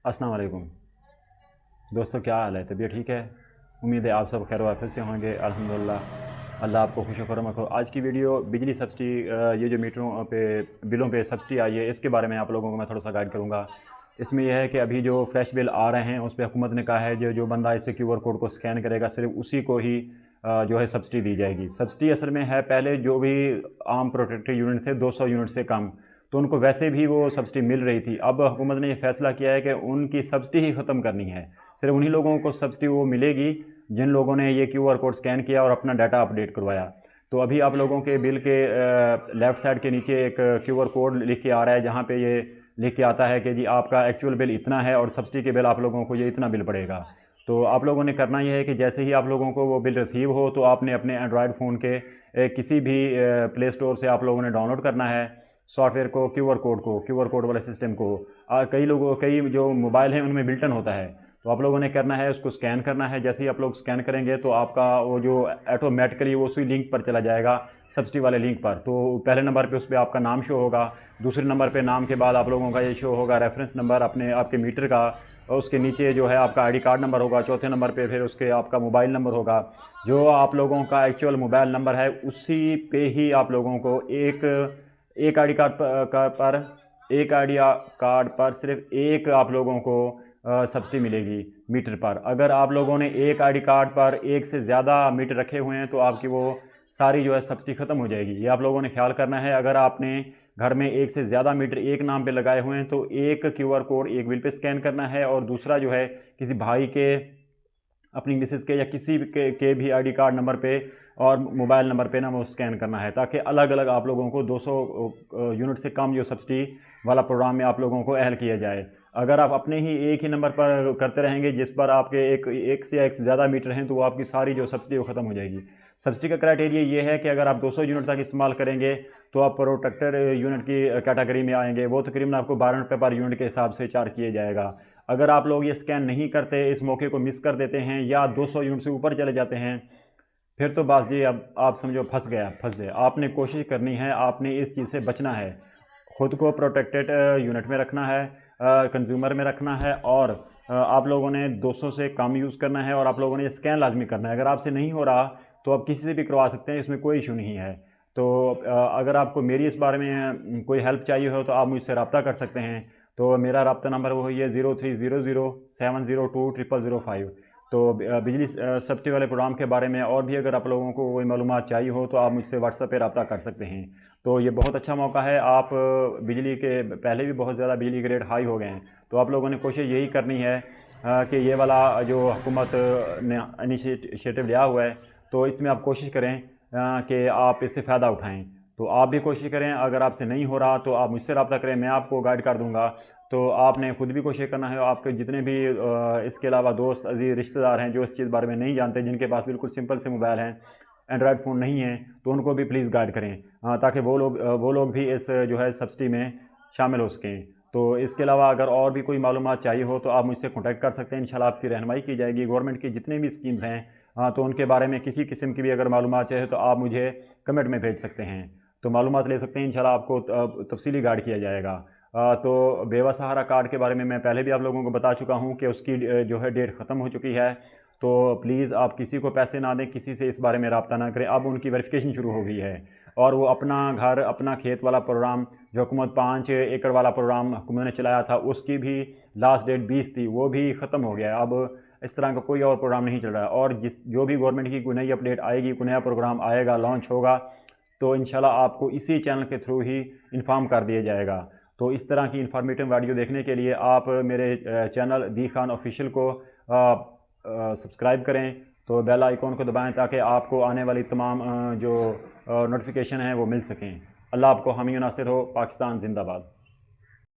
अस्सलाम वालेकुम दोस्तों, क्या हाल है? तबीयत ठीक है? उम्मीद है आप सब खैर वाफियत से होंगे। अल्हम्दुलिल्लाह, अल्लाह आपको खुश करम रखो। आज की वीडियो बिजली सब्सिडी, ये जो मीटरों पे बिलों पे सब्सिडी आई है, इसके बारे में आप लोगों को मैं थोड़ा सा गाइड करूँगा। इसमें यह है कि अभी जो फ्रेश बिल आ रहे हैं उस पर हुकूमत ने कहा है जो जो बंदा इसे QR कोड को स्कैन करेगा सिर्फ उसी को ही जो है सब्सिडी दी जाएगी। सब्सिडी असल में है, पहले जो भी आम प्रोटेक्टेड यूनिट थे 200 यूनिट से कम, तो उनको वैसे भी वो सब्सिडी मिल रही थी। अब हुकूमत ने ये फैसला किया है कि उनकी सब्सिडी ही ख़त्म करनी है। सिर्फ उन्हीं लोगों को सब्सिडी वो मिलेगी जिन लोगों ने ये QR कोड स्कैन किया और अपना डाटा अपडेट करवाया। तो अभी आप लोगों के बिल के लेफ़्ट साइड के नीचे एक QR कोड लिख के आ रहा है, जहाँ पे ये लिख के आता है कि जी आपका एक्चुअल बिल इतना है और सब्सिडी के बिल आप लोगों को ये इतना बिल पड़ेगा। तो आप लोगों ने करना यह है कि जैसे ही आप लोगों को वो बिल रिसीव हो तो आपने अपने एंड्रॉयड फ़ोन के किसी भी प्ले स्टोर से आप लोगों ने डाउनलोड करना है सॉफ्टवेयर को, QR कोड वाले सिस्टम को। कई जो मोबाइल हैं उनमें बिल्टन होता है, तो आप लोगों ने करना है उसको स्कैन करना है। जैसे ही आप लोग स्कैन करेंगे तो आपका वो जो ऑटोमेटिकली वो उसी लिंक पर चला जाएगा, सब्सिडी वाले लिंक पर। तो पहले नंबर पे उस पर आपका नाम शो होगा, दूसरे नंबर पे नाम के बाद आप लोगों का ये शो होगा रेफरेंस नंबर अपने आपके मीटर का, और उसके नीचे जो है आपका ID कार्ड नंबर होगा, चौथे नंबर पे फिर उसके आपका मोबाइल नंबर होगा। जो आप लोगों का एक्चुअल मोबाइल नंबर है उसी पे ही आप लोगों को एक एक आई डी कार्ड पर एक आईडी कार्ड पर सिर्फ एक आप लोगों को सब्सिडी मिलेगी मीटर पर। अगर आप लोगों ने एक आईडी कार्ड पर एक से ज़्यादा मीटर रखे हुए हैं तो आपकी वो सारी जो है सब्सिडी ख़त्म हो जाएगी। ये आप लोगों ने ख्याल करना है। अगर आपने घर में एक से ज़्यादा मीटर एक नाम पे लगाए हुए हैं तो एक QR कोड एक बिल पे स्कैन करना है, और दूसरा जो है किसी भाई के, अपनी मिसेस के या किसी के भी ID कार्ड नंबर पे और मोबाइल नंबर पे ना वो स्कैन करना है, ताकि अलग अलग आप लोगों को 200 यूनिट से कम जो सब्सिडी वाला प्रोग्राम में आप लोगों को अहल किया जाए। अगर आप अपने ही एक ही नंबर पर करते रहेंगे जिस पर आपके एक से ज़्यादा मीटर हैं, तो वो आपकी सारी जो सब्सिडी वो ख़त्म हो जाएगी। सब्सिडी का क्राइटेरिया ये है कि अगर आप 200 यूनिट तक इस्तेमाल करेंगे तो आप प्रोटेक्टेड यूनिट की कैटेगरी में आएंगे। वो तकरीबन आपको 12 रुपये पर यूनिट के हिसाब से चार्ज किया जाएगा। अगर आप लोग ये स्कैन नहीं करते, इस मौके को मिस कर देते हैं या 200 यूनिट से ऊपर चले जाते हैं, फिर तो बस जी अब आप समझो फंस गए। आपने कोशिश करनी है, आपने इस चीज़ से बचना है, ख़ुद को प्रोटेक्टेड यूनिट में रखना है, कंज्यूमर में रखना है, और आप लोगों ने 200 से कम यूज़ करना है, और आप लोगों ने स्कैन लाजमी करना है। अगर आपसे नहीं हो रहा तो आप किसी से भी करवा सकते हैं, इसमें कोई इशू नहीं है। तो अगर आपको मेरी इस बारे में कोई हेल्प चाहिए हो तो आप मुझसे रब्ता कर सकते हैं। तो मेरा रब्ता नंबर वो है 0300702005। तो बिजली सब्सिडी वाले प्रोग्राम के बारे में और भी अगर आप लोगों को कोई मालूमात चाहिए हो तो आप मुझसे व्हाट्सएप पे रब्ता कर सकते हैं। तो ये बहुत अच्छा मौका है। आप बिजली के पहले भी बहुत ज़्यादा बिजली के रेट हाई हो गए हैं, तो आप लोगों ने कोशिश यही करनी है कि ये वाला जो हुकूमत ने इनिशिएटिव लिया हुआ है, तो इसमें आप कोशिश करें कि आप इससे फ़ायदा उठाएँ। तो आप भी कोशिश करें। अगर आपसे नहीं हो रहा तो आप मुझसे रब्ता करें, मैं आपको गाइड कर दूंगा। तो आपने खुद भी कोशिश करना है। आपके जितने भी इसके अलावा दोस्त अजीज़ रिश्तेदार हैं जो इस चीज़ बारे में नहीं जानते, जिनके पास बिल्कुल सिंपल से मोबाइल हैं, एंड्रॉयड फ़ोन नहीं है, तो उनको भी प्लीज़ गाइड करें, ताकि वो लोग भी इस जो है सब्सिडी में शामिल हो सकें। तो इसके अलावा अगर और भी कोई मालूमात चाहिए हो तो आप मुझसे कॉन्टैक्ट कर सकते हैं। इंशाल्लाह आपकी रहनुमाई की जाएगी। गवर्नमेंट की जितनी भी स्कीम्स हैं तो उनके बारे में किसी किस्म की भी अगर मालूमात चाहिए तो आप मुझे कमेंट में भेज सकते हैं, तो मालूमात ले सकते हैं। इंशाल्लाह आपको तफसीली गाइड किया जाएगा। तो बेवा सहारा कार्ड के बारे में मैं पहले भी आप लोगों को बता चुका हूं कि उसकी जो है डेट ख़त्म हो चुकी है। तो प्लीज़ आप किसी को पैसे ना दें, किसी से इस बारे में रब्ता ना करें। अब उनकी वेरिफिकेशन शुरू हो गई है, और वो अपना घर अपना खेत वाला प्रोग्राम जो हुकूमत 5 एकड़ वाला प्रोग्राम हुकूमत ने चलाया था, उसकी भी लास्ट डेट 20 थी, वो भी ख़त्म हो गया है। अब इस तरह का कोई और प्रोग्राम नहीं चल रहा है, और जो भी गवर्नमेंट की कोई नई अपडेट आएगी, कोई नया प्रोग्राम आएगा, लॉन्च होगा, तो इंशाल्लाह आपको इसी चैनल के थ्रू ही इन्फॉर्म कर दिया जाएगा। तो इस तरह की इन्फॉर्मेटिव वीडियो देखने के लिए आप मेरे चैनल दी खान ऑफिशियल को सब्सक्राइब करें, तो बेल आइकॉन को दबाएं ताकि आपको आने वाली तमाम जो नोटिफिकेशन हैं वो मिल सकें। अल्लाह आपको हामी नासिर हो। पाकिस्तान जिंदाबाद।